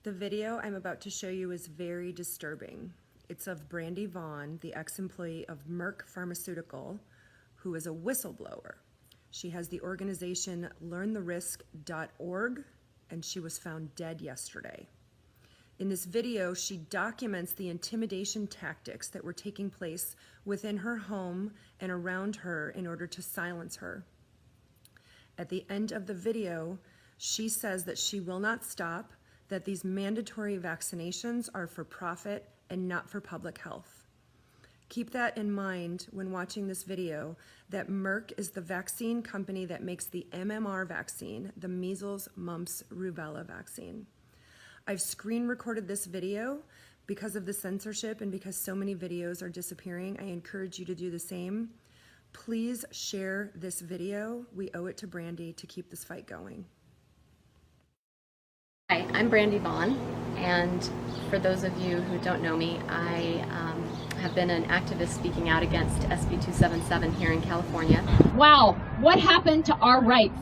The video I'm about to show you is very disturbing. It's of Brandy Vaughn, the ex-employee of Merck Pharmaceutical, who is a whistleblower. She has the organization learntherisk.org, and she was found dead yesterday. In this video, she documents the intimidation tactics that were taking place within her home and around her in order to silence her. At the end of the video, she says that she will not stop, that these mandatory vaccinations are for profit and not for public health. Keep that in mind when watching this video, that Merck is the vaccine company that makes the MMR vaccine, the measles, mumps, rubella vaccine. I've screen recorded this video because of the censorship and because so many videos are disappearing. I encourage you to do the same. Please share this video. We owe it to Brandy to keep this fight going. Hi, I'm Brandy Vaughn, and for those of you who don't know me, I have been an activist speaking out against SB 277 here in California. Wow, what happened to our rights?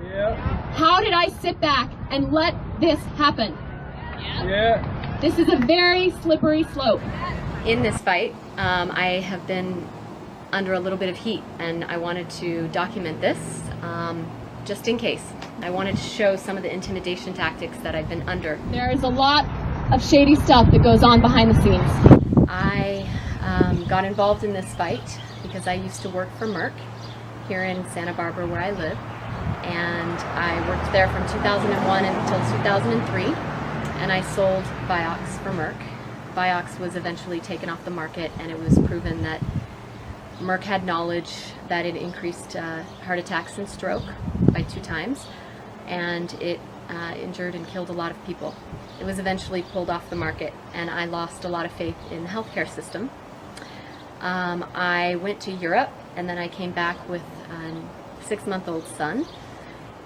Yeah. How did I sit back and let this happen? Yeah. This is a very slippery slope. In this fight, I have been under a little bit of heat, and I wanted to document this just in case. I wanted to show some of the intimidation tactics that I've been under. There is a lot of shady stuff that goes on behind the scenes. I got involved in this fight because I used to work for Merck here in Santa Barbara where I live, and I worked there from 2001 until 2003, and I sold Vioxx for Merck. Vioxx was eventually taken off the market, and it was proven that Merck had knowledge that it increased heart attacks and stroke by 2 times, and it injured and killed a lot of people. It was eventually pulled off the market, and I lost a lot of faith in the healthcare system. I went to Europe, and then I came back with a 6-month-old son,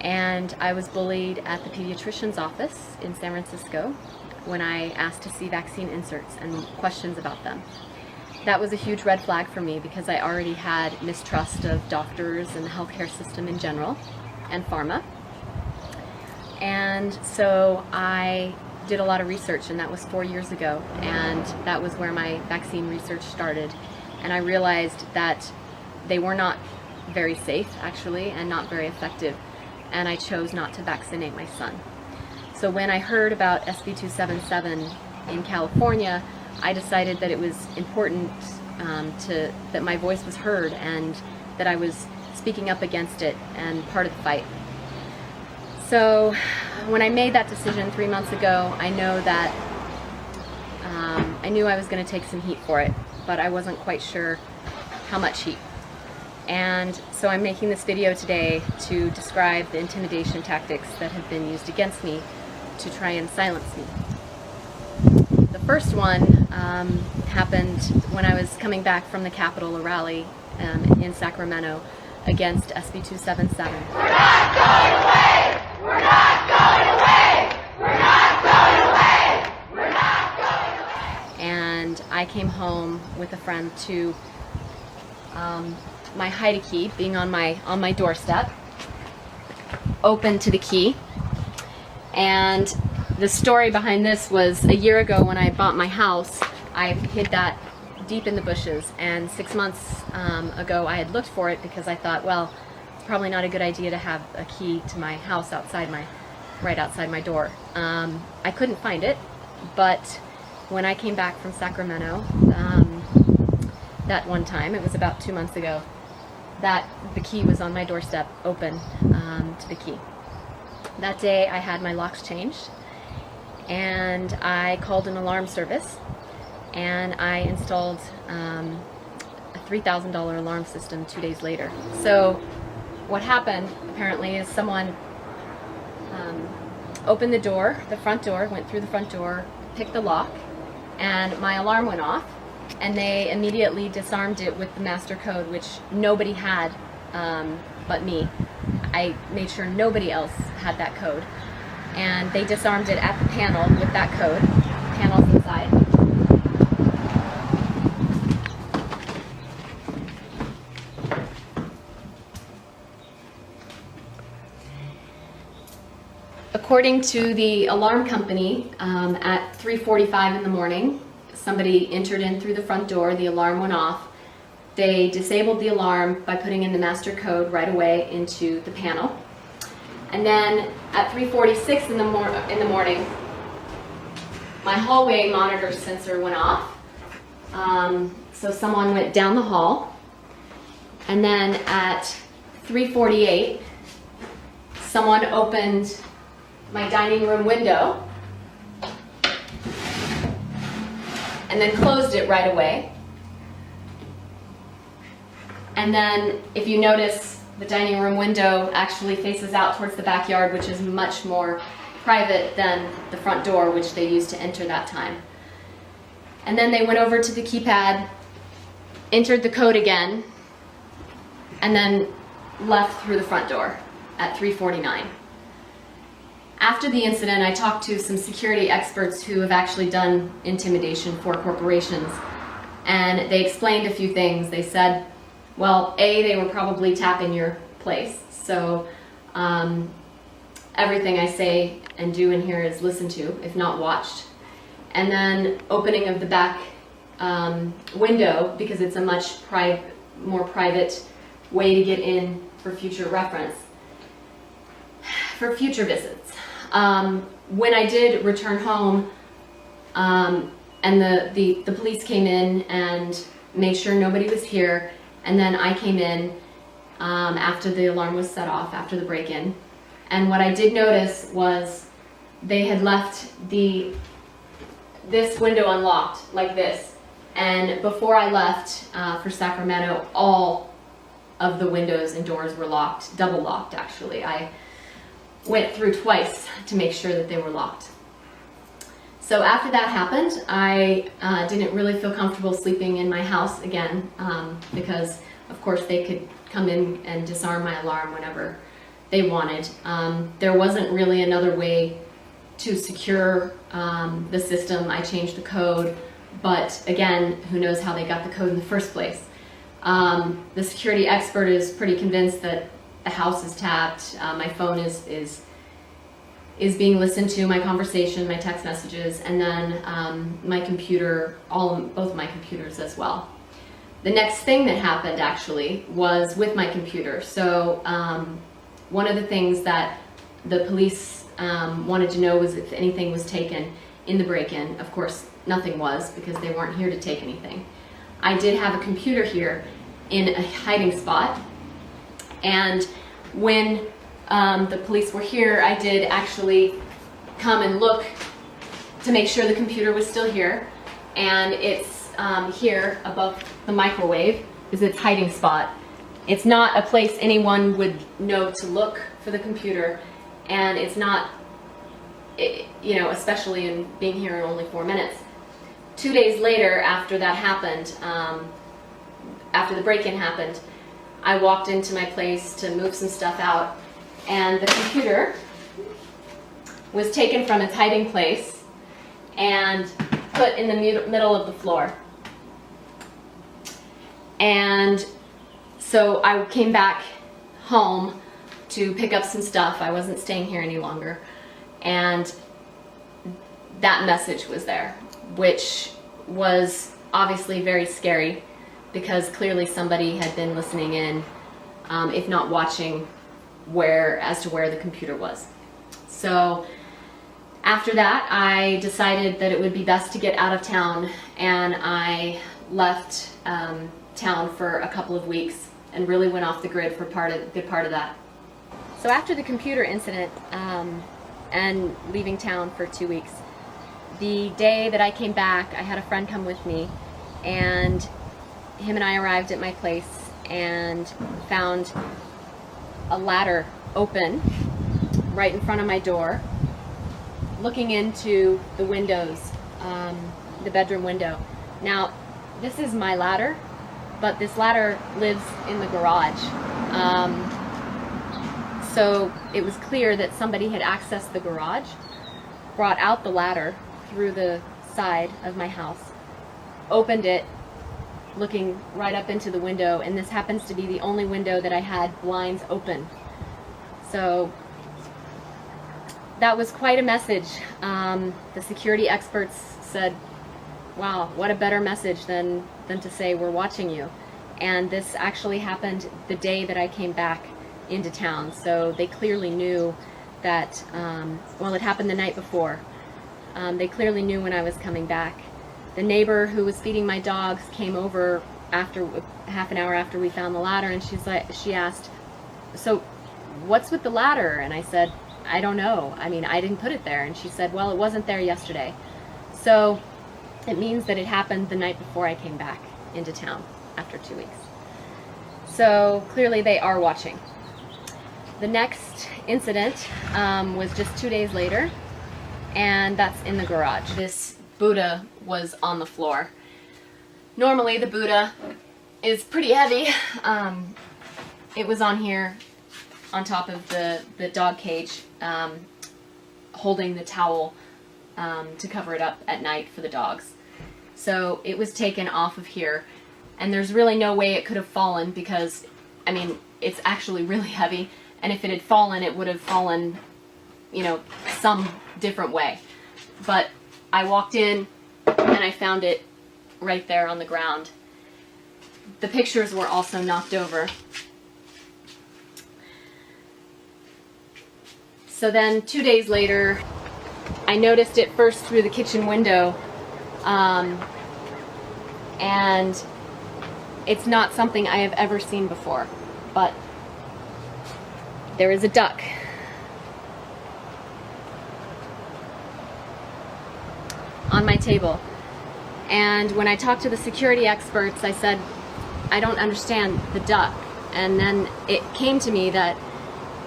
and I was bullied at the pediatrician's office in San Francisco when I asked to see vaccine inserts and questions about them. That was a huge red flag for me because I already had mistrust of doctors and the healthcare system in general and pharma. And so I did a lot of research, and that was 4 years ago, and that was where my vaccine research started. And I realized that they were not very safe, actually, and not very effective, and I chose not to vaccinate my son. So when I heard about SB 277 in California, I decided that it was important that my voice was heard and that I was speaking up against it and part of the fight. So when I made that decision 3 months ago, I know that I knew I was going to take some heat for it, but I wasn't quite sure how much heat. And so I'm making this video today to describe the intimidation tactics that have been used against me to try and silence me. The first one happened when I was coming back from the Capitol rally in Sacramento against SB 277. We're not going away! We're not going away! We're not going away! We're not going away! And I came home with a friend to my hide a key being on my doorstep, open to the key. And the story behind this was a year ago when I bought my house, I hid that deep in the bushes, and 6 months ago I had looked for it because I thought, well, it's probably not a good idea to have a key to my house right outside my door. I couldn't find it, but when I came back from Sacramento, that one time, it was about 2 months ago, that the key was on my doorstep, open to the key. That day I had my locks changed, and I called an alarm service, and I installed a $3,000 alarm system 2 days later. So what happened apparently is someone opened the door, the front door, went through the front door, picked the lock, and my alarm went off, and they immediately disarmed it with the master code, which nobody had but me. I made sure nobody else had that code, and they disarmed it at the panel with that code, panels inside. According to the alarm company, at 3:45 in the morning, somebody entered in through the front door, the alarm went off. They disabled the alarm by putting in the master code right away into the panel. And then at 3:46 in the morning, my hallway monitor sensor went off. So someone went down the hall. And then at 3:48, someone opened my dining room window and then closed it right away. And then if you notice, the dining room window actually faces out towards the backyard, which is much more private than the front door, which they used to enter that time. And then they went over to the keypad, entered the code again, and then left through the front door at 3:49. After the incident, I talked to some security experts who have actually done intimidation for corporations, and they explained a few things. They said, well, A, they were probably tapping your place, so everything I say and do in here is listened to, if not watched. And then opening of the back window, because it's a much more private way to get in for future reference, for future visits. When I did return home, and the police came in and made sure nobody was here, and then I came in after the alarm was set off, after the break-in. And what I did notice was they had left this window unlocked, like this. And before I left for Sacramento, all of the windows and doors were locked, double locked actually. I went through twice to make sure that they were locked. So after that happened, I didn't really feel comfortable sleeping in my house again, because of course they could come in and disarm my alarm whenever they wanted. There wasn't really another way to secure the system. I changed the code, but again, who knows how they got the code in the first place. The security expert is pretty convinced that the house is tapped. My phone is being listened to, my conversation, my text messages, and then my computer, both my computers as well. The next thing that happened actually was with my computer. So one of the things that the police wanted to know was if anything was taken in the break-in. Of course, nothing was, because they weren't here to take anything. I did have a computer here in a hiding spot, and when the police were here, I did actually come and look to make sure the computer was still here, and it's here above the microwave is its hiding spot. It's not a place anyone would know to look for the computer, and it's not, you know, especially in being here in only 4 minutes. 2 days later, after that happened, after the break-in happened, I walked into my place to move some stuff out, and the computer was taken from its hiding place and put in the middle of the floor. And so I came back home to pick up some stuff. I wasn't staying here any longer. And that message was there, which was obviously very scary, because clearly somebody had been listening in, if not watching, as to where the computer was. So after that, I decided that it would be best to get out of town, and I left town for a couple of weeks and really went off the grid for a good part of that. So after the computer incident and leaving town for 2 weeks, the day that I came back, I had a friend come with me, and him and I arrived at my place and found a ladder open right in front of my door, looking into the windows, the bedroom window. Now, this is my ladder, but this ladder lives in the garage. So it was clear that somebody had accessed the garage, brought out the ladder through the side of my house, opened it, looking right up into the window, and this happens to be the only window that I had blinds open. So that was quite a message. The security experts said, wow, what a better message than to say we're watching you. And this actually happened the day that I came back into town. So they clearly knew that, well, it happened the night before. They clearly knew when I was coming back. The neighbor who was feeding my dogs came over after half an hour after we found the ladder, and she asked, so what's with the ladder? And I said, I don't know. I mean, I didn't put it there. And she said, well, it wasn't there yesterday. So it means that it happened the night before I came back into town after 2 weeks. So clearly they are watching. The next incident was just 2 days later, and that's in the garage. This Buddha was on the floor. Normally the Buddha is pretty heavy. It was on here on top of the dog cage, holding the towel to cover it up at night for the dogs. So it was taken off of here, and there's really no way it could have fallen because, I mean, it's actually really heavy, and if it had fallen, it would have fallen, you know, some different way. But I walked in and I found it right there on the ground. The pictures were also knocked over. So then 2 days later, I noticed it first through the kitchen window, and it's not something I have ever seen before, but there is a duck. On my table. And when I talked to the security experts, I said, I don't understand the duck. And then it came to me that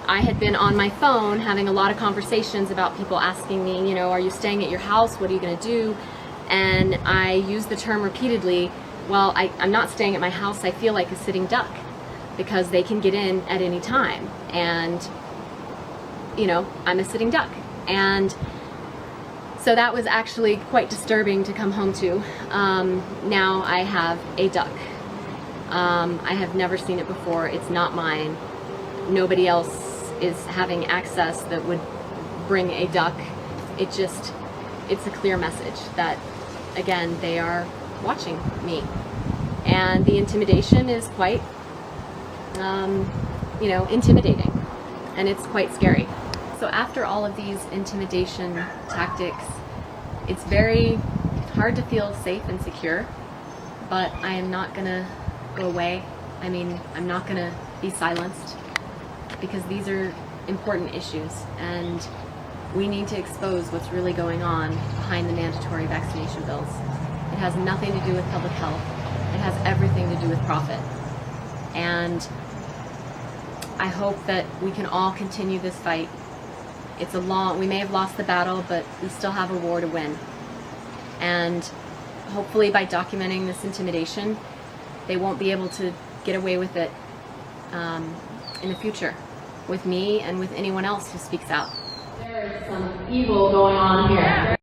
I had been on my phone having a lot of conversations about people asking me, you know, are you staying at your house? What are you going to do? And I used the term repeatedly, well, I'm not staying at my house. I feel like a sitting duck because they can get in at any time. And, you know, I'm a sitting duck. And so that was actually quite disturbing to come home to. Now I have a duck. I have never seen it before. It's not mine. Nobody else is having access that would bring a duck. It's a clear message that, again, they are watching me. And the intimidation is quite, you know, intimidating. And it's quite scary. So after all of these intimidation tactics, it's very hard to feel safe and secure, but I am not gonna go away. I mean, I'm not gonna be silenced because these are important issues and we need to expose what's really going on behind the mandatory vaccination bills. It has nothing to do with public health. It has everything to do with profit. And I hope that we can all continue this fight. We may have lost the battle, but we still have a war to win. And hopefully by documenting this intimidation, they won't be able to get away with it in the future with me and with anyone else who speaks out. There is some evil going on here.